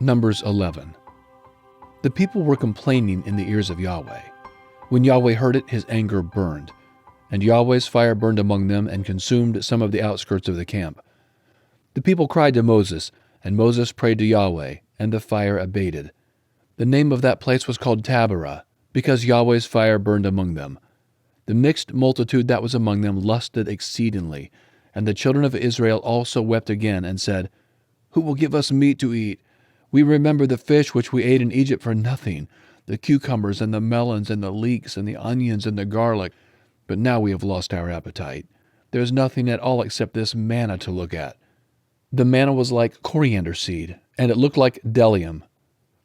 Numbers 11. The people were complaining in the ears of Yahweh. When Yahweh heard it, his anger burned, and Yahweh's fire burned among them and consumed some of the outskirts of the camp. The people cried to Moses, and Moses prayed to Yahweh, and the fire abated. The name of that place was called Taberah, because Yahweh's fire burned among them. The mixed multitude that was among them lusted exceedingly, and the children of Israel also wept again, and said, Who will give us meat to eat? We remember the fish which we ate in Egypt for nothing, the cucumbers and the melons and the leeks and the onions and the garlic. But now we have lost our appetite. There is nothing at all except this manna to look at. The manna was like coriander seed, and it looked like bdellium.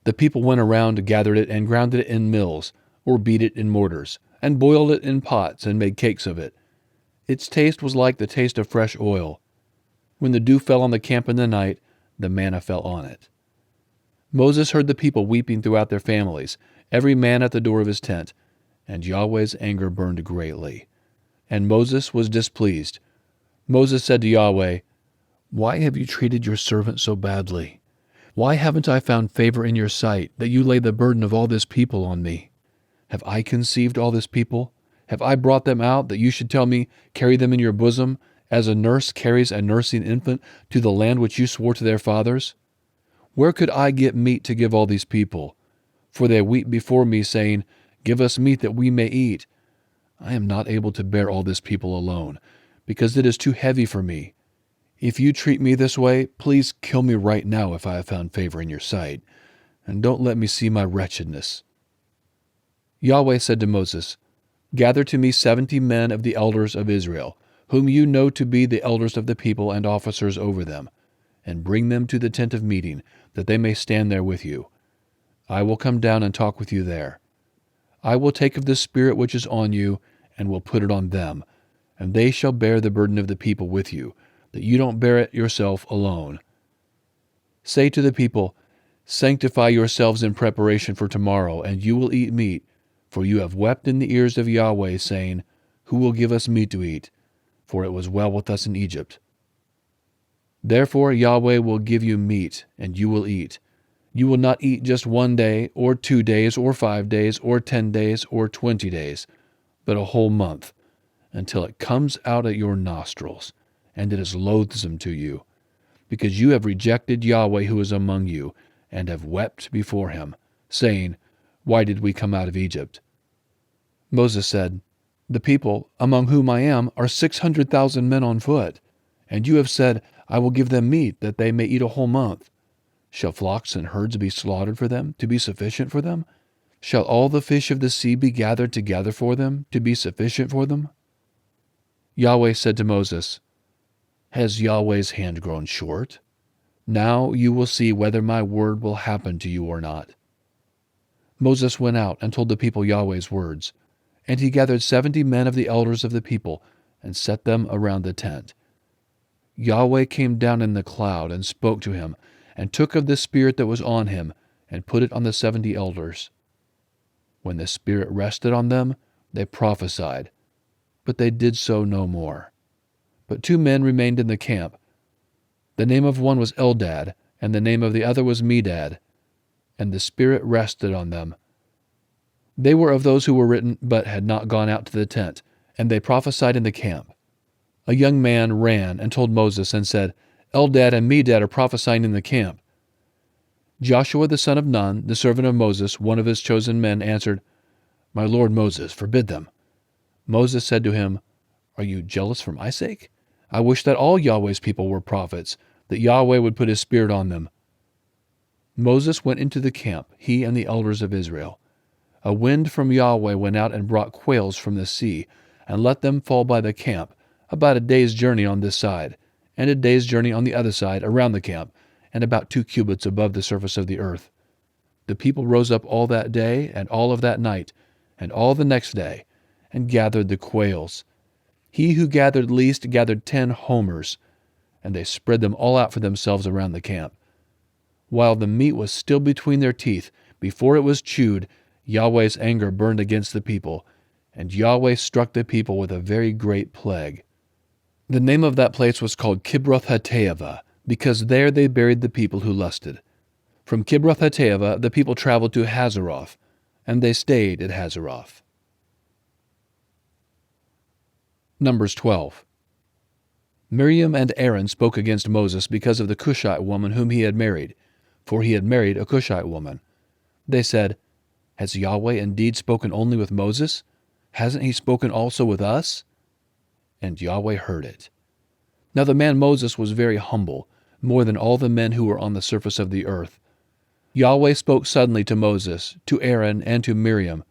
The people went around, gathered it, and ground it in mills, or beat it in mortars, and boiled it in pots, and made cakes of it. Its taste was like the taste of fresh oil. When the dew fell on the camp in the night, the manna fell on it. Moses heard the people weeping throughout their families, every man at the door of his tent, and Yahweh's anger burned greatly. And Moses was displeased. Moses said to Yahweh, Why have you treated your servant so badly? Why haven't I found favor in your sight, that you lay the burden of all this people on me? Have I conceived all this people? Have I brought them out, that you should tell me, Carry them in your bosom, as a nurse carries a nursing infant to the land which you swore to their fathers? Where could I get meat to give all these people? For they weep before me, saying, Give us meat that we may eat. I am not able to bear all this people alone, because it is too heavy for me. If you treat me this way, please kill me right now if I have found favor in your sight, and don't let me see my wretchedness. Yahweh said to Moses, Gather to me 70 men of the elders of Israel, whom you know to be the elders of the people and officers over them, and bring them to the tent of meeting, that they may stand there with you. I will come down and talk with you there. I will take of the Spirit which is on you, and will put it on them, and they shall bear the burden of the people with you, that you don't bear it yourself alone. Say to the people, Sanctify yourselves in preparation for tomorrow, and you will eat meat, for you have wept in the ears of Yahweh, saying, Who will give us meat to eat? For it was well with us in Egypt. Therefore Yahweh will give you meat, and you will eat. You will not eat just 1 day, or 2 days, or 5 days, or 10 days, or 20 days, but a whole month, until it comes out at your nostrils, and it is loathsome to you, because you have rejected Yahweh who is among you, and have wept before him, saying, Why did we come out of Egypt? Moses said, The people, among whom I am, are 600,000 men on foot, and you have said, I will give them meat, that they may eat a whole month. Shall flocks and herds be slaughtered for them, to be sufficient for them? Shall all the fish of the sea be gathered together for them, to be sufficient for them? Yahweh said to Moses, Has Yahweh's hand grown short? Now you will see whether my word will happen to you or not. Moses went out and told the people Yahweh's words, and he gathered 70 men of the elders of the people, and set them around the tent. Yahweh came down in the cloud and spoke to him, and took of the Spirit that was on him, and put it on the 70 elders. When the Spirit rested on them, they prophesied, but they did so no more. But 2 men remained in the camp. The name of one was Eldad, and the name of the other was Medad, and the Spirit rested on them. They were of those who were written, but had not gone out to the tent, and they prophesied in the camp. A young man ran and told Moses and said, Eldad and Medad are prophesying in the camp. Joshua the son of Nun, the servant of Moses, one of his chosen men, answered, My lord Moses, forbid them. Moses said to him, Are you jealous for my sake? I wish that all Yahweh's people were prophets, that Yahweh would put his Spirit on them. Moses went into the camp, he and the elders of Israel. A wind from Yahweh went out and brought quails from the sea, and let them fall by the camp, about a day's journey on this side, and a day's journey on the other side around the camp, and about 2 cubits above the surface of the earth. The people rose up all that day, and all of that night, and all the next day, and gathered the quails. He who gathered least gathered 10 homers, and they spread them all out for themselves around the camp. While the meat was still between their teeth, before it was chewed, Yahweh's anger burned against the people, and Yahweh struck the people with a very great plague. The name of that place was called Kibroth-Hattaavah, because there they buried the people who lusted. From Kibroth-Hattaavah the people traveled to Hazeroth, and they stayed at Hazeroth. Numbers 12. Miriam and Aaron spoke against Moses because of the Cushite woman whom he had married, for he had married a Cushite woman. They said, "Has Yahweh indeed spoken only with Moses? Hasn't he spoken also with us?" And Yahweh heard it. Now the man Moses was very humble, more than all the men who were on the surface of the earth. Yahweh spoke suddenly to Moses, to Aaron, and to Miriam,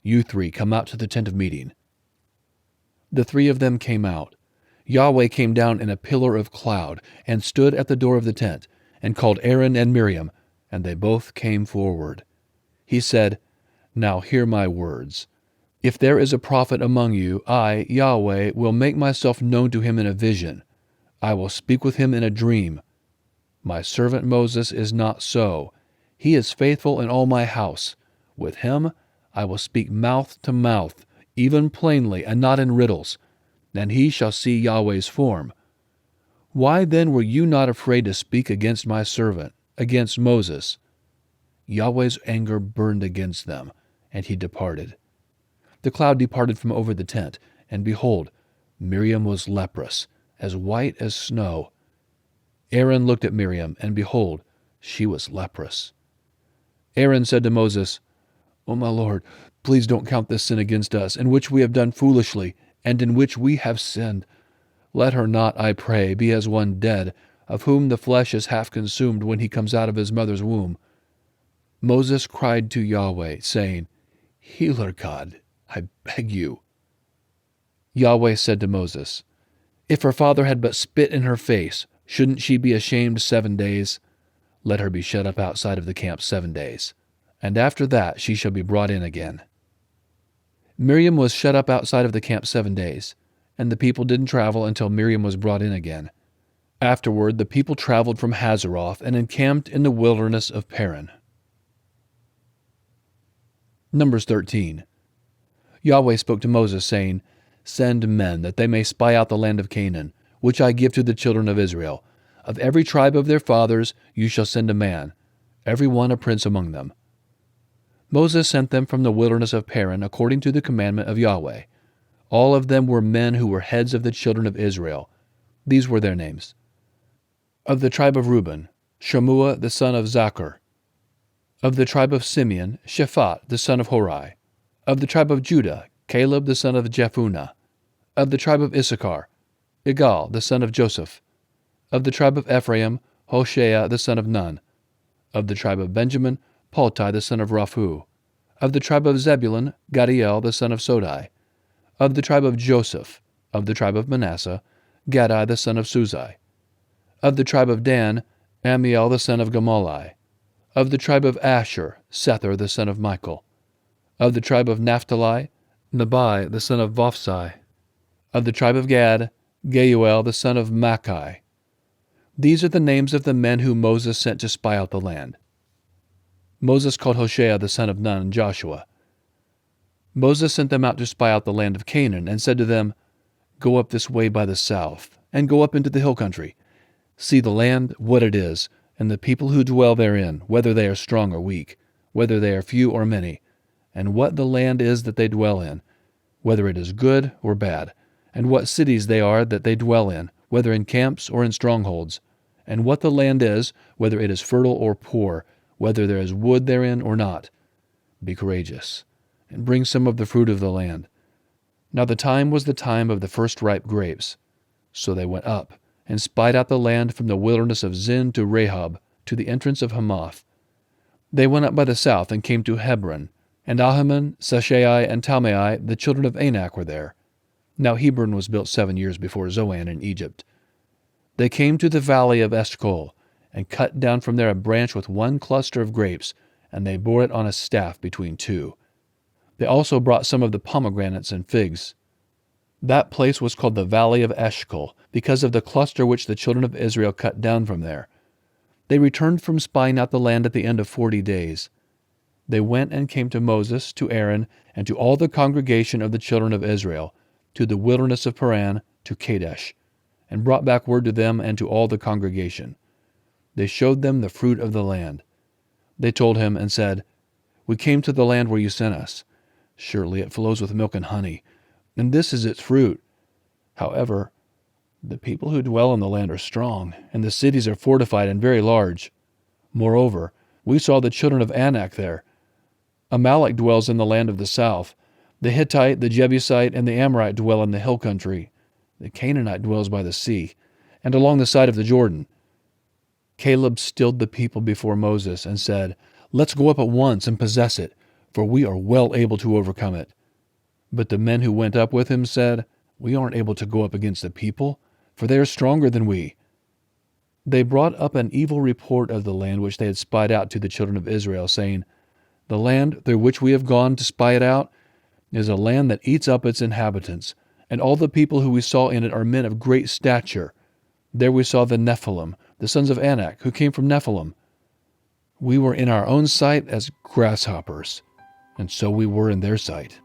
"You three come out to the tent of meeting." The three of them came out. Yahweh came down in a pillar of cloud, and stood at the door of the tent, and called Aaron and Miriam, and they both came forward. He said, "Now hear my words. If there is a prophet among you, I, Yahweh, will make myself known to him in a vision. I will speak with him in a dream. My servant Moses is not so. He is faithful in all my house. With him I will speak mouth to mouth, even plainly, and not in riddles, and he shall see Yahweh's form. Why then were you not afraid to speak against my servant, against Moses?" Yahweh's anger burned against them, and he departed. The cloud departed from over the tent, and behold, Miriam was leprous, as white as snow. Aaron looked at Miriam, and behold, she was leprous. Aaron said to Moses, "O my Lord, please don't count this sin against us, in which we have done foolishly, and in which we have sinned. Let her not, I pray, be as one dead, of whom the flesh is half consumed when he comes out of his mother's womb." Moses cried to Yahweh, saying, "Heal her, God, I beg you." Yahweh said to Moses, "If her father had but spit in her face, shouldn't she be ashamed 7 days? Let her be shut up outside of the camp 7 days, and after that she shall be brought in again." Miriam was shut up outside of the camp 7 days, and the people didn't travel until Miriam was brought in again. Afterward the people traveled from Hazeroth and encamped in the wilderness of Paran. Numbers 13. Yahweh spoke to Moses, saying, "Send men, that they may spy out the land of Canaan, which I give to the children of Israel. Of every tribe of their fathers you shall send a man, every one a prince among them." Moses sent them from the wilderness of Paran according to the commandment of Yahweh. All of them were men who were heads of the children of Israel. These were their names. Of the tribe of Reuben, Shammua the son of Zachar. Of the tribe of Simeon, Shaphat the son of Hori. Of the tribe of Judah, Caleb the son of Jephunneh. Of the tribe of Issachar, Igal the son of Joseph. Of the tribe of Ephraim, Hoshea the son of Nun. Of the tribe of Benjamin, Palti the son of Raphu. Of the tribe of Zebulun, Gadiel the son of Sodai. Of the tribe of Joseph. Of the tribe of Manasseh, Gadai the son of Suzai. Of the tribe of Dan, Amiel the son of Gamali. Of the tribe of Asher, Sethur the son of Michael. Of the tribe of Naphtali, Nabai the son of Vophsi. Of the tribe of Gad, Geuel the son of Machi. These are the names of the men whom Moses sent to spy out the land. Moses called Hoshea the son of Nun Joshua. Moses sent them out to spy out the land of Canaan, and said to them, "Go up this way by the south, and go up into the hill country. See the land, what it is, and the people who dwell therein, whether they are strong or weak, whether they are few or many, and what the land is that they dwell in, whether it is good or bad, and what cities they are that they dwell in, whether in camps or in strongholds, and what the land is, whether it is fertile or poor, whether there is wood therein or not. Be courageous, and bring some of the fruit of the land." Now the time was the time of the first ripe grapes. So they went up, and spied out the land from the wilderness of Zin to Rehob, to the entrance of Hamath. They went up by the south, and came to Hebron, and Ahiman, Sheshai, and Talmai, the children of Anak, were there. Now Hebron was built 7 years before Zoan in Egypt. They came to the valley of Eshcol, and cut down from there a branch with one cluster of grapes, and they bore it on a staff between two. They also brought some of the pomegranates and figs. That place was called the Valley of Eshcol, because of the cluster which the children of Israel cut down from there. They returned from spying out the land at the end of 40 days. They went and came to Moses, to Aaron, and to all the congregation of the children of Israel, to the wilderness of Paran, to Kadesh, and brought back word to them and to all the congregation. They showed them the fruit of the land. They told him and said, "We came to the land where you sent us. Surely it flows with milk and honey, and this is its fruit. However, the people who dwell in the land are strong, and the cities are fortified and very large. Moreover, we saw the children of Anak there. Amalek dwells in the land of the south. The Hittite, the Jebusite, and the Amorite dwell in the hill country. The Canaanite dwells by the sea, and along the side of the Jordan." Caleb stilled the people before Moses and said, "Let's go up at once and possess it, for we are well able to overcome it." But the men who went up with him said, "We aren't able to go up against the people, for they are stronger than we." They brought up an evil report of the land which they had spied out to the children of Israel, saying, "The land through which we have gone to spy it out is a land that eats up its inhabitants, and all the people who we saw in it are men of great stature. There we saw the Nephilim, the sons of Anak, who came from Nephilim. We were in our own sight as grasshoppers, and so we were in their sight."